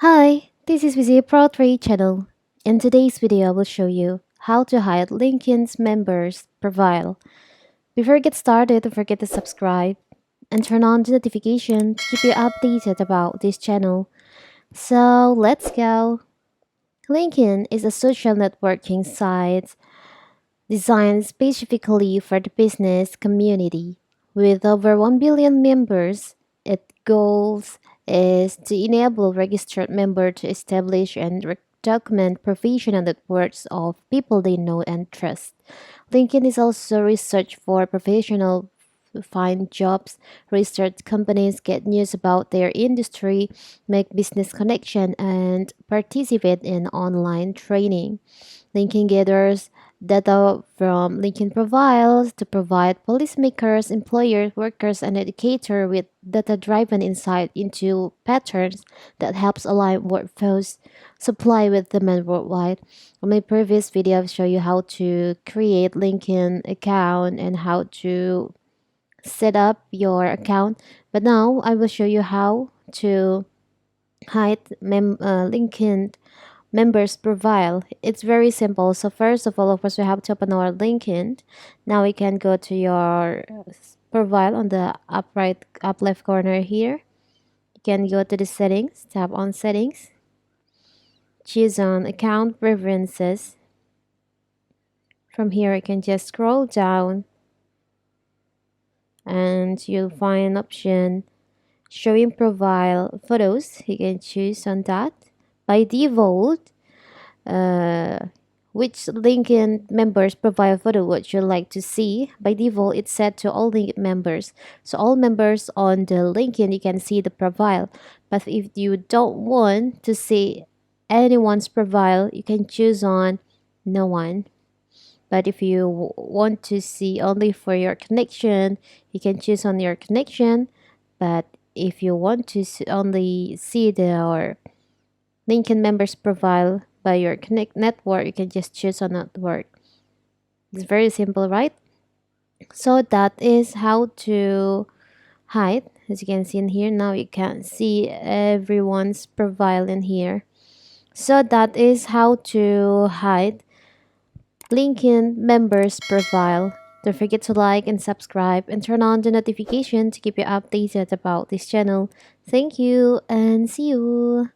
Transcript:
Hi, this is Vizzy Pro 3 channel. In today's video, I will show you how to hide LinkedIn's members profile. Before we get started, don't forget to subscribe and turn on the notification to keep you updated about this channel. So let's go. LinkedIn is a social networking site designed specifically for the business community. With over 1 billion members, its goals is to enable registered members to establish and document professional networks of people they know and trust. LinkedIn is also research for professional find jobs, research companies, get news about their industry, make business connection, and participate in online training. LinkedIn gathers data from LinkedIn profiles to provide policymakers, employers, workers, and educators with data-driven insight into patterns that helps align workforce supply with demand worldwide. On my previous video, I've shown you how to create LinkedIn account and how to set up your account. But now I will show you how to hide LinkedIn members profile. It's very simple. So first of all, of course, we have to open our LinkedIn. Now we can go to your profile on the up left corner here. You can go to the settings, tap on settings, choose on account preferences. From here, you can just scroll down and you'll find an option showing profile photos. You can choose on that. By default, uh, which LinkedIn members profile photo would you like to see. By default, it's set to all LinkedIn members. So all members on the LinkedIn, you can see the profile. But if you don't want to see anyone's profile, you can choose on no one. But if you want to see only for your connection, you can choose on your connection. But if you want to only see the LinkedIn members profile by your connect network, you can just choose on network. It's very simple, right? So that is how to hide. As you can see in here, now you can see everyone's profile in here. So that is how to hide LinkedIn members profile. Don't forget to like and subscribe and turn on the notification to keep you updated about this channel. Thank you and see you.